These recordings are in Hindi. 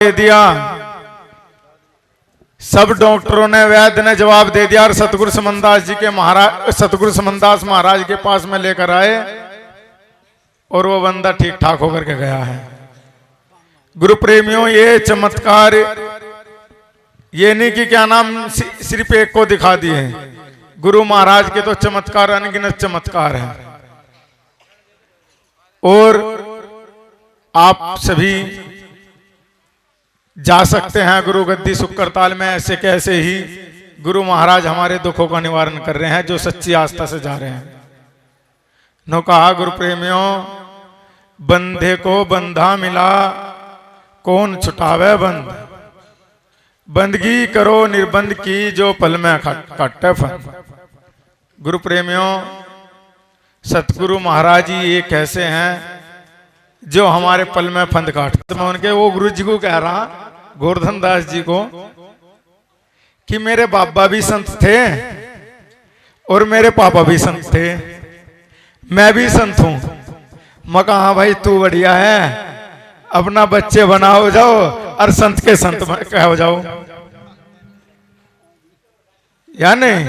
दे दिया, सब डॉक्टरों ने, वैद्य ने जवाब दे दिया और सतगुरु समनदास जी के सतगुरु समनदास महाराज के पास में लेकर आए और वो बंदा ठीक ठाक होकर के गया है। गुरु प्रेमियों, ये चमत्कार ये नहीं कि क्या नाम सिर्फ एक को दिखा दिए, गुरु महाराज के तो चमत्कार अनगिनत चमत्कार है। और आप सभी जा सकते हैं गुरु गद्दी शुक्रताल में, ऐसे कैसे ही गुरु महाराज हमारे दुखों का निवारण कर रहे हैं जो सच्ची आस्था से जा रहे हैं। नो कहा गुरु प्रेमियों, बंधे को बंधा मिला कौन छुटावे बंद, बंदगी करो निर्बंध की जो पल में काटे फन। गुरु प्रेमियों, सतगुरु महाराज जी ये कैसे हैं जो हमारे पल में फंद काटते। मैं उनके वो गुरु जी को कह रहा, गोवर्धन दास जी को, कि मेरे बाबा भी संत थे और मेरे पापा भी संत थे, मैं भी संत हूं। मैं कहा हाँ भाई तू बढ़िया है, अपना बच्चे बनाओ जाओ और संत के संत कहो जाओ, या नहीं।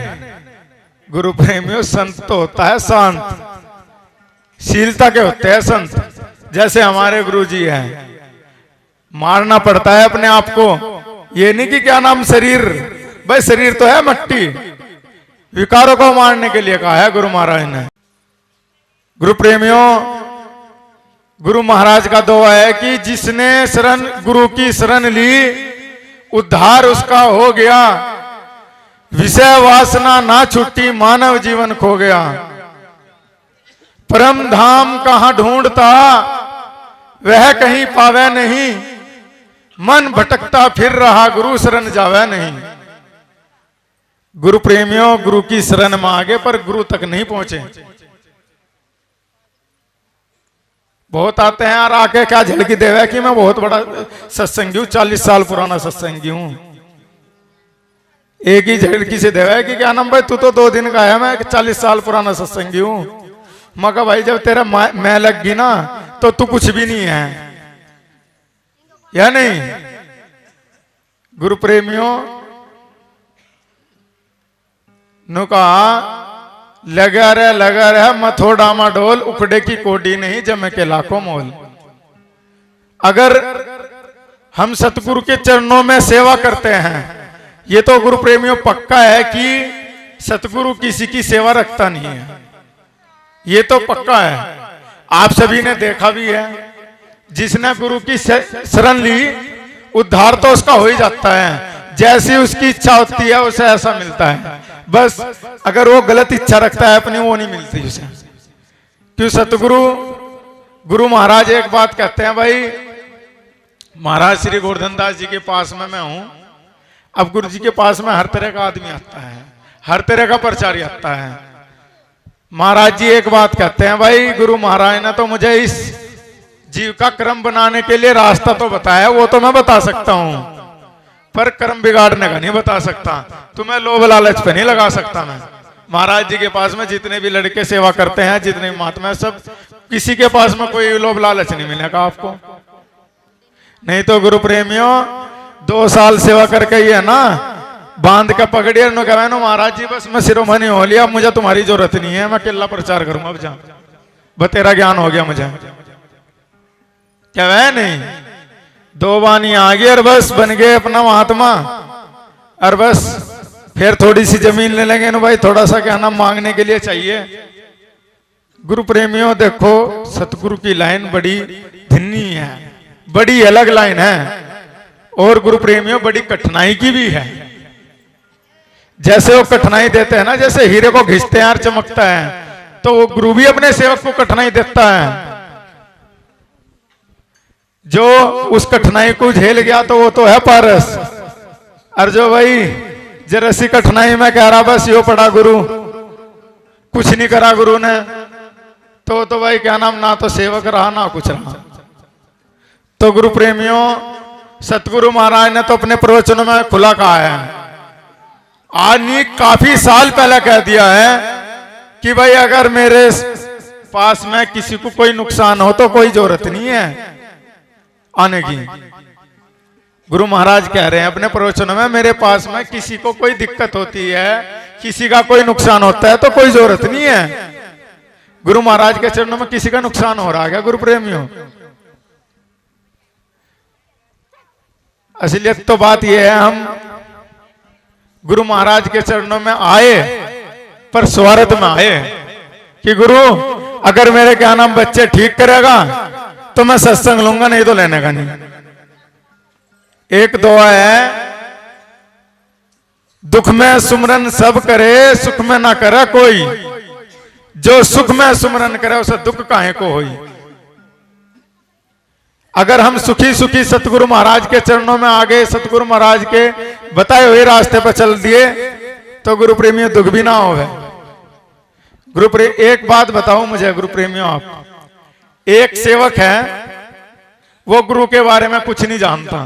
गुरु प्रेमियों, संत तो होता है शांत, शीलता के होते हैं संत। जैसे हमारे गुरु जी हैं, मारना पड़ता है अपने आप को, ये नहीं कि क्या नाम शरीर, भाई शरीर तो है मट्टी, विकारों को मारने के लिए कहा है गुरु महाराज ने। गुरु प्रेमियों, गुरु महाराज का दुआ है कि जिसने शरण गुरु की शरण ली उद्धार उसका हो गया, विषय वासना ना छुट्टी मानव जीवन खो गया। परम धाम कहां ढूंढता वह कहीं पावे नहीं, मन भटकता फिर रहा गुरु शरण जावे नहीं। गुरु प्रेमियों, गुरु की शरण में आगे पर गुरु तक नहीं पहुंचे। बहुत आते हैं और आके क्या झलकी देवे कि मैं बहुत बड़ा सत्संगी हूं, 40 साल पुराना सत्संगी हूं। एक ही झलकी से देवे कि क्या नाम भाई तू तो 2 दिन का है, मैं 40 साल पुराना सत्संगी हूं। मैं कहा भाई जब तेरा मैं लग गई ना तो तू कुछ भी नहीं है, या नहीं। गुरु प्रेमियों, नु कहा लगा रहे मथो डामा डोल, उखड़े की कोडी नहीं जमे के लाखों मोल। अगर हम सतगुरु के चरणों में सेवा करते हैं, ये तो गुरु प्रेमियों पक्का है कि सतगुरु किसी की सेवा रखता नहीं है, ये तो पक्का है। आप सभी ने देखा भी है, जिसने गुरु की शरण ली उद्धार तो उसका हो ही जाता है, जैसी उसकी इच्छा होती है उसे ऐसा मिलता है। बस अगर वो गलत इच्छा रखता है अपनी, वो नहीं मिलती उसे। क्यों सतगुरु गुरु महाराज एक बात कहते हैं, भाई महाराज श्री गोवर्धन दास जी के पास में मैं हूं। अब गुरु जी के पास में हर तरह का आदमी आता है, हर तरह का प्रचारी आता है। महाराज जी एक बात कहते हैं, भाई गुरु महाराज ने तो मुझे इस जीव का क्रम बनाने के लिए रास्ता तो बताया, वो तो मैं बता सकता हूं, पर कर्म बिगाड़ने का नहीं बता सकता, तुम्हें लोभ लालच पे नहीं लगा सकता मैं। महाराज जी के पास में जितने भी लड़के सेवा करते हैं, जितने भी महात्मा, सब किसी के पास में कोई लोभ लालच नहीं मिलेगा आपको। नहीं तो गुरु प्रेमियों 2 साल सेवा करके ही है ना, बांध के पकड़िए नो कह नो महाराज जी बस मैं शिरोमणि हो लिया, मुझे तुम्हारी जरूरत नहीं है, मैं किला प्रचार करूंगा, अब जा बतेरा ज्ञान हो गया मुझे, क्या वह नहीं। 2 बानी आ गई और बस बन गए अपना महात्मा, और बस फिर थोड़ी सी जमीन ले लेंगे ना भाई, थोड़ा सा क्या नाम मांगने के लिए चाहिए। गुरु प्रेमियों देखो, सतगुरु की लाइन बड़ी भिन्नी है, बड़ी अलग लाइन है, और गुरु प्रेमियों बड़ी कठिनाई की भी है। जैसे वो कठिनाई देते हैं ना, जैसे हीरे को घिसते हैं और चमकता है, तो वो गुरु भी अपने सेवक को कठिनाई देता है। जो उस कठिनाई को झेल गया तो वो तो है पारस, और जो भाई जरा सी कठिनाई में कह रहा बस यो पड़ा गुरु, कुछ नहीं करा गुरु ने, तो भाई क्या नाम, ना तो सेवक रहा ना कुछ रहा। तो गुरु प्रेमियों, सतगुरु महाराज ने तो अपने प्रवचनों में खुला कहा है, आज नहीं काफी साल पहले कह दिया है कि भाई अगर मेरे पास में किसी को कोई नुकसान हो तो कोई जरूरत नहीं है आने की। गुरु महाराज कह रहे हैं अपने प्रवचनों में, मेरे पास में किसी को कोई दिक्कत होती है, किसी का कोई नुकसान होता है तो कोई जरूरत नहीं है। गुरु महाराज के चरणों में किसी का नुकसान हो रहा है क्या गुरु प्रेमियों? असलियत तो बात यह है, हम गुरु महाराज के चरणों में आए पर स्वार्थ में आए कि गुरु अगर मेरे क्या नाम बच्चे ठीक करेगा तो मैं सत्संग लूंगा, नहीं तो लेने का नहीं। एक दुआ है, दुख में सुमरन सब करे, सुख में ना करे कोई, जो सुख में सुमरन करे उसे दुख काहे को होई। अगर हम सुखी सुखी सतगुरु महाराज के चरणों में आ गए, सतगुरु महाराज के बताए हुए रास्ते पर चल दिए, तो गुरु प्रेमियों दुख भी ना होवे। एक बात बताओ मुझे गुरु प्रेमियों, आप, एक सेवक है, वो गुरु के बारे में कुछ नहीं जानता,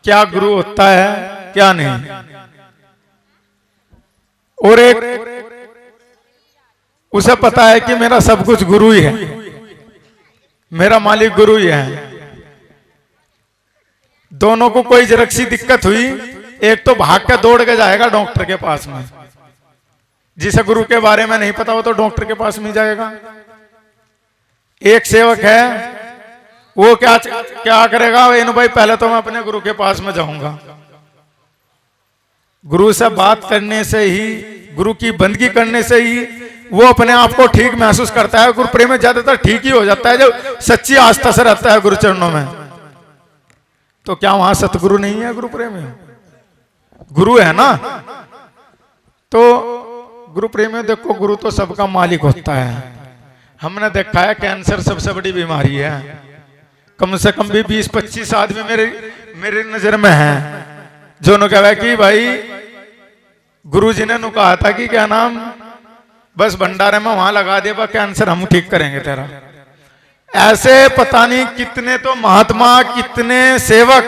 क्या गुरु होता है क्या नहीं, और एक उसे पता है कि मेरा सब कुछ गुरु ही है, मेरा मालिक गुरु ही है। दोनों को कोई जरक सी दिक्कत हुई, एक तो भाग के दौड़ के जाएगा डॉक्टर के पास में, जिसे गुरु के बारे में नहीं पता हो तो डॉक्टर के पास में जाएगा। एक सेवक है, वो क्या करेगा, इन भाई पहले तो मैं अपने गुरु के पास में जाऊंगा। गुरु से बात करने से ही, गुरु की बंदगी करने से ही वो अपने आप को ठीक महसूस करता है। गुरु प्रेम में ज्यादातर ठीक ही हो जाता है जब सच्ची आस्था से रहता है गुरु चरणों में। तो क्या वहां सतगुरु नहीं है गुरु प्रेम में? गुरु है ना। तो गुरु प्रेम में देखो, गुरु तो सबका मालिक होता है। हमने देखा है कैंसर सबसे बड़ी बीमारी है, कम से कम भी 20-25 आदमी मेरे नजर में हैं जो ने कहा कि भाई गुरुजी ने कहा था कि क्या नाम, बस भंडारे में वहां लगा दे, बस कैंसर हम ठीक करेंगे तेरा। ऐसे पता नहीं कितने तो महात्मा, कितने सेवक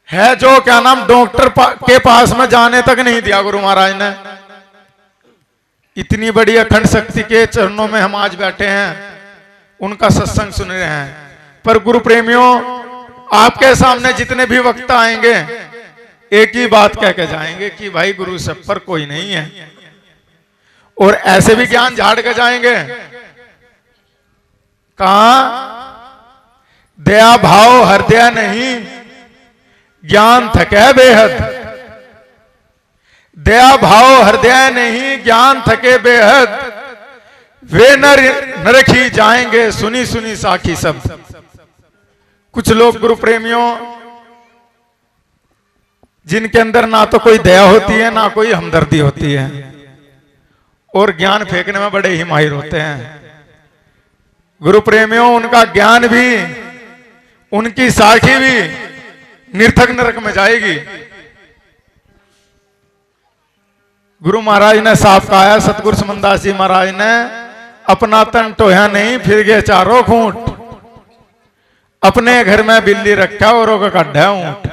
है जो क्या नाम डॉक्टर के पास में जाने तक नहीं दिया गुरु महाराज ने। इतनी बड़ी अखंड शक्ति के चरणों में हम आज बैठे हैं, उनका सत्संग सुन रहे हैं। पर गुरु प्रेमियों, आपके सामने जितने भी वक्ता आएंगे एक ही बात कह के जाएंगे कि भाई गुरु सब पर कोई नहीं है, और ऐसे भी ज्ञान झाड़ के जाएंगे। कहा दया भाव हृदय नहीं, ज्ञान थके बेहद। दया भाव हृदय नहीं, ज्ञान थके बेहद। वे नरखी जाएंगे सुनी सुनी साखी सब। कुछ लोग गुरु प्रेमियों जिनके अंदर ना तो कोई दया होती है ना कोई हमदर्दी होती है, और ज्ञान फेंकने में बड़े ही माहिर होते हैं। गुरु प्रेमियों, उनका ज्ञान भी, उनकी साखी भी निर्थक नरक में जाएगी। गुरु महाराज ने साफ कहा है, सतगुरु समनदास जी महाराज ने, अपना तन टोया नहीं फिर गए चारों खूंट। अपने घर में बिल्ली रखा औरों का गड्ढा ऊंट।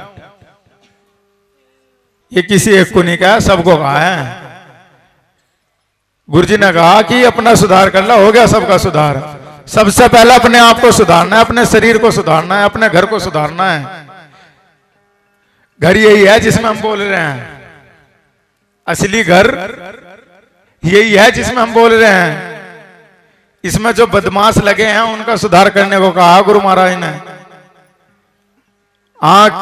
ये किसी एक को नहीं कहा, सबको कहा है। गुरुजी ने कहा कि अपना सुधार कर ला, हो गया सबका सुधार। सबसे पहले अपने आप को सुधारना है, अपने शरीर को सुधारना है, अपने घर को सुधारना है। घर यही है जिसमें हम बोल रहे हैं, असली घर यही है जिसमें हम बोल रहे हैं। इसमें जो बदमाश लगे हैं उनका सुधार करने को कहा गुरु महाराज ने। आंख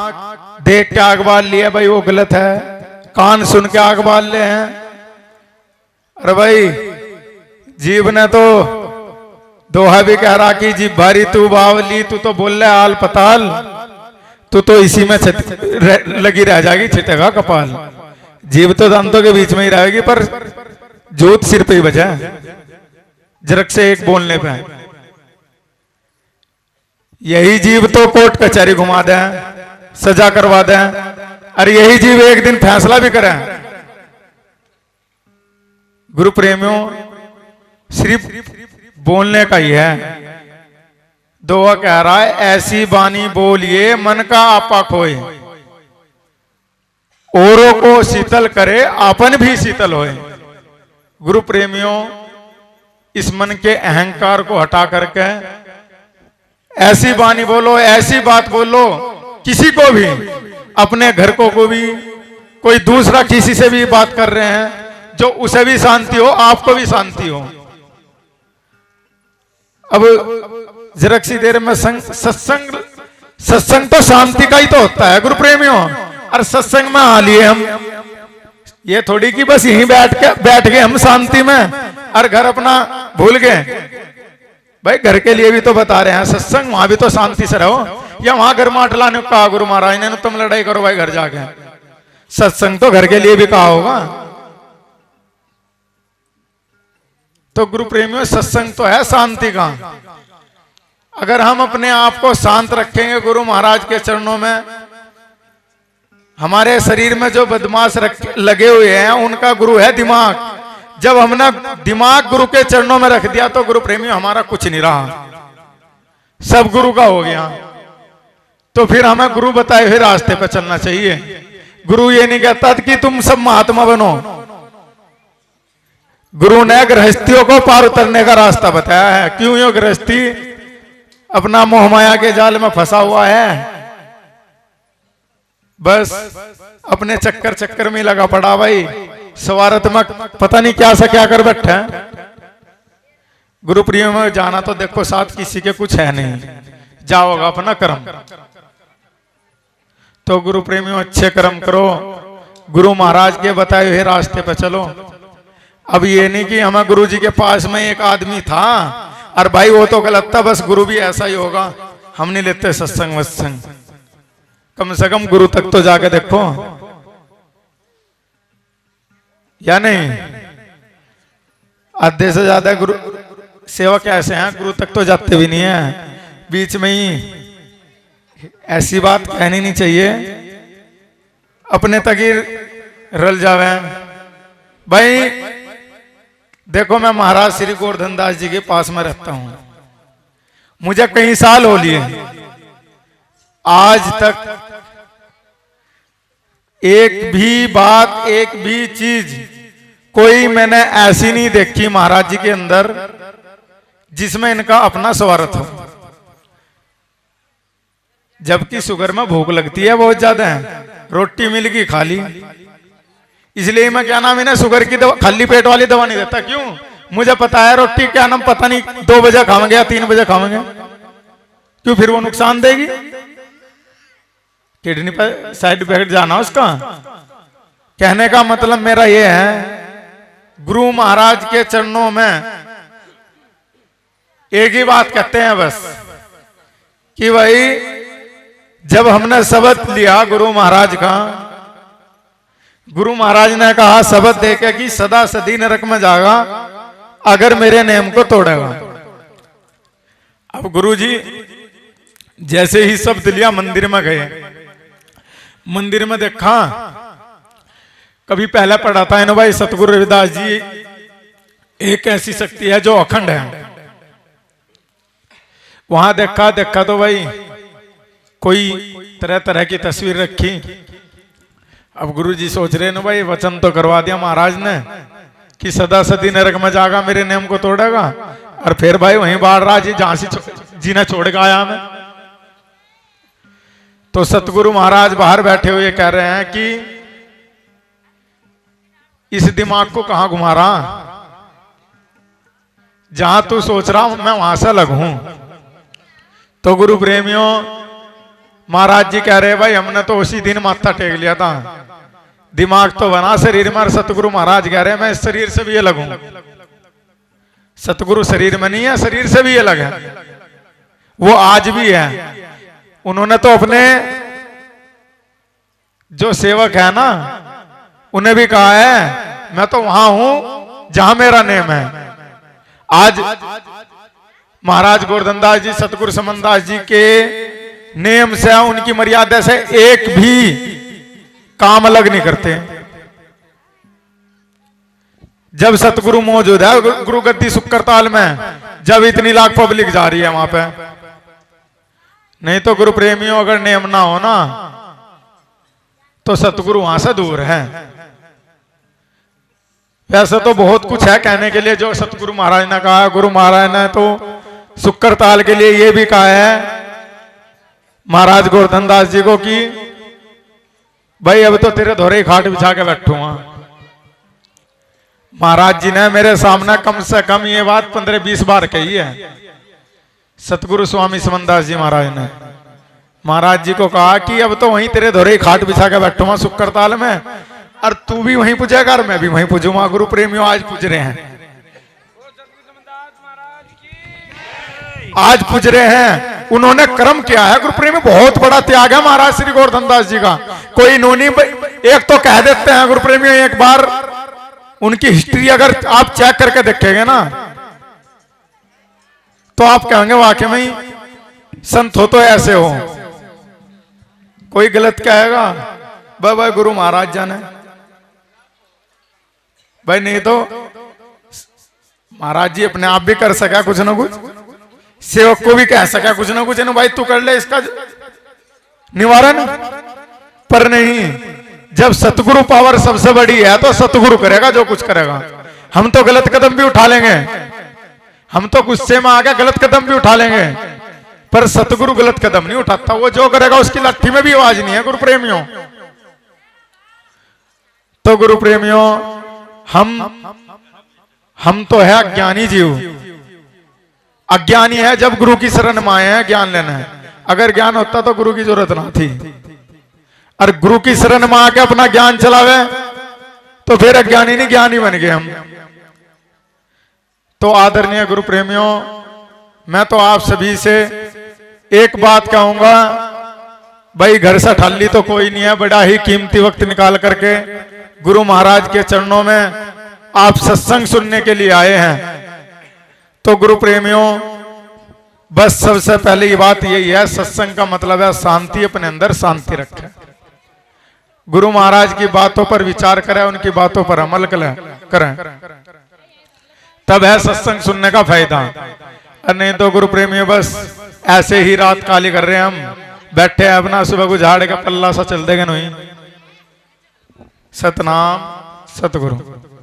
देख के आग बाल लिया भाई वो गलत है, कान सुन के आग बाल ले हैं। अरे भाई जीव ने तो दोहा भी कह रहा कि जीव भारी तू बावली, तू तो बोल रहा आल पताल, तू तो इसी में लगी रह जाएगी, छिटेगा कपाल। जीव तो दांतों के बीच में ही रहेगी, पर जोत सिर पे ही बजा जरक से एक बोलने पे। यही जीव तो कोर्ट कचहरी घुमा दे, सजा करवा दे, और यही जीव एक दिन फैसला भी करे। गुरु प्रेमियों, सिर्फ बोलने का ही है। दोहा कह रहा है, ऐसी बानी बोलिए मन का आपा खोए, औरों को शीतल करे आपन भी शीतल होए। गुरु प्रेमियों, इस मन के अहंकार को हटा करके ऐसी बानी बोलो, ऐसी बात बोलो किसी को भी, अपने घर को भी, कोई दूसरा किसी से भी बात कर रहे हैं, जो उसे भी शांति हो, आपको भी शांति हो। अब जरा सी देर में सत्संग तो शांति का ही तो होता है गुरु प्रेमियों। और सत्संग में आ लिए हम, ये थोड़ी कि बस यहीं बैठ गए हम शांति में और घर अपना भूल गए। भाई घर के लिए भी तो बता रहे हैं सत्संग, वहां भी तो शांति से रहो। या वहां घर माट लाने को कहा गुरु महाराज ने, तुम लड़ाई करो भाई घर जाके। सत्संग तो घर के लिए भी कहा होगा। तो गुरु प्रेमियों सत्संग तो है शांति का। अगर हम अपने आप को शांत रखेंगे गुरु महाराज के चरणों में, हमारे शरीर में जो बदमाश लगे हुए हैं उनका गुरु है दिमाग। जब हमने दिमाग गुरु के चरणों में रख दिया तो गुरु प्रेमियों हमारा कुछ नहीं रहा, सब गुरु का हो गया। तो फिर हमें गुरु बताए हुए रास्ते पर चलना चाहिए। गुरु ये नहीं कहता कि तुम सब महात्मा बनो। गुरु ने गृहस्थियों को पार उतरने का रास्ता बताया है। क्यों यो गृहस्थी अपना मोह माया के जाल में फंसा हुआ है, बस अपने चक्कर में लगा पड़ा भाई, स्वार्थमक पता नहीं क्या सा क्या कर बैठा है। गुरु प्रिय में जाना तो देखो साथ किसी के कुछ है नहीं, जाओगा अपना कर्म। तो गुरु प्रेमियों अच्छे कर्म करो, गुरु महाराज के बताए हुए रास्ते पर चलो। अब ये नहीं कि हमें गुरु जी के पास में एक आदमी था और भाई वो तो गलत था, बस गुरु भी ऐसा ही होगा, हम नहीं लेते सत्संग वत्संग। कम से कम गुरु तक तो जाके देखो, या नहीं? आधे से ज्यादा गुरु सेवक ऐसे हैं गुरु तक तो जाते भी नहीं है। बीच में ही ऐसी बात कहनी नहीं चाहिए, अपने तक ही रल जावे। भाई देखो मैं महाराज श्री गोवर्धन दास जी के पास में रहता हूं, मुझे कई साल हो लिए, आज तक एक भी बात, एक भी चीज कोई मैंने ऐसी नहीं देखी महाराज जी के अंदर जिसमें इनका अपना स्वार्थ हो। जबकि शुगर में भूख लगती है बहुत ज्यादा है, रोटी मिल गई खा ली, इसलिए मैं क्या नाम इन्हें शुगर की दवा, खाली पेट वाली दवा नहीं देता। क्यों? मुझे पता है रोटी क्या नाम पता नहीं 2 बजे खाएंगे या 3 बजे खाएंगे, क्यों? फिर वो नुकसान देगी, किडनी पर साइड इफेक्ट जाना उसका। कहने का मतलब मेरा ये है, गुरु महाराज के चरणों में एक ही बात कहते हैं बस कि भाई जब हमने शब्द लिया गुरु महाराज का, गुरु महाराज ने कहा शब्द देके कि सदा सदी नरक में जाएगा अगर मेरे नियम को तोड़ेगा। अब गुरु जी जैसे ही शब्द लिया मंदिर में गए, मंदिर में देखा, कभी पहले पढ़ा था इन भाई सतगुरु रविदास जी, एक ऐसी शक्ति है जो अखंड है। वहां देखा तो भाई कोई तरह तरह की तस्वीर रखी। अब गुरु जी सोच रहे ना भाई वचन तो करवा दिया महाराज ने कि सदा सदी नरक में जाएगा मेरे नियम को तोड़ेगा, और फिर भाई वहीं बाढ़ रहा जी जहां से जी ने छोड़ के आया मैं। तो सतगुरु महाराज बाहर बैठे हुए कह रहे हैं कि इस दिमाग को कहां घुमा रहा, जहां तू सोच रहा मैं वहां से लगूं। तो गुरु प्रेमियों महाराज जी कह रहे भाई हमने तो उसी दिन माथा टेक लिया था, दिमाग तो बना शरीर में। सतगुरु महाराज कह रहे मैं इस शरीर से भी अलग हूं। सतगुरु शरीर में नहीं है, शरीर से भी अलग है, वो आज भी है। उन्होंने तो अपने जो सेवक है ना उन्हें भी कहा है मैं तो वहां हूं जहां मेरा नेम है। आज महाराज गोवर्धन दास जी सतगुरु समनदास जी के नेम से, उनकी मर्यादा से एक भी काम अलग नहीं करते। जब सतगुरु मौजूद है गुरु गद्दी शुक्रताल में, जब इतनी लाख पब्लिक जा रही है वहां पे, नहीं तो गुरु प्रेमियों अगर नेम ना हो ना तो सतगुरु वहां से दूर है। वैसे तो बहुत कुछ है कहने के लिए जो सतगुरु महाराज ने कहा है। गुरु महाराज ने तो शुक्रताल के लिए ये भी कहा है, महाराज गोवर्धन दास जी को कि भाई अब तो तेरे धोरे खाट बिछा के बैठूंगा। महाराज जी ने मेरे सामने कम से कम ये बात 15-20 बार कही है। सतगुरु स्वामी समनदास जी महाराज ने महाराज जी को कहा कि अब तो वहीं तेरे धोरे खाट बिछा के बैठूंगा शुक्रताल में, और तू भी वहीं पूजेगा और मैं भी वहीं पूजूंगा। गुरु प्रेमियों आज पूज रहे हैं, आज पूज रहे हैं। उन्होंने कर्म किया है गुरु प्रेमी, बहुत बड़ा त्याग है महाराज श्री गोवर्धन दास जी का। कोई इन्होंने एक तो कह देते हैं गुरु प्रेमियों, एक बार उनकी हिस्ट्री अगर आप चेक करके देखेंगे ना तो आप कहेंगे वाकई में ही संत हो तो ऐसे हो। कोई गलत कहेगा भाई गुरु महाराज जाने, भाई नहीं तो महाराज जी अपने आप भी कर सका कुछ ना कुछ, सेवक को भी कह सका कुछ ना कुछ, भाई तू कर ले इसका निवारण। पर नहीं, जब सतगुरु पावर सबसे बड़ी है तो सतगुरु करेगा जो कुछ करेगा। हम तो गलत कदम भी उठा लेंगे, हम तो गुस्से में आके गलत कदम भी उठा लेंगे, पर सतगुरु गलत कदम नहीं उठाता। वो जो करेगा उसकी लाठी में भी आवाज नहीं है गुरु प्रेमियों। तो गुरु प्रेमियों हम तो है अज्ञानी जीव। अज्ञानी है जब गुरु की शरण में आए हैं ज्ञान लेना है। अगर ज्ञान होता तो गुरु की जरूरत ना थी, और गुरु की शरण में आके अपना ज्ञान चलावे तो फिर अज्ञानी नहीं ज्ञानी बन गए हम। तो आदरणीय गुरु प्रेमियों, मैं तो आप सभी से एक बात कहूंगा, भाई घर से ठाली तो कोई नहीं है, बड़ा ही कीमती वक्त निकाल करके गुरु महाराज के चरणों में आप सत्संग सुनने के लिए आए हैं। तो गुरु प्रेमियों, बस सबसे पहले की बात यही है, सत्संग का मतलब है शांति, अपने अंदर शांति रखें, गुरु महाराज की बातों पर विचार करें, उनकी बातों पर अमल करें, तब है सत्संग सुनने का फायदा। नहीं तो गुरु प्रेमियों बस ऐसे ही रात काली कर रहे हैं, हम बैठे हैं अपना सुबह को झाड़ का पल्ला सा चल देगा नहीं। सतनाम सतगुरु।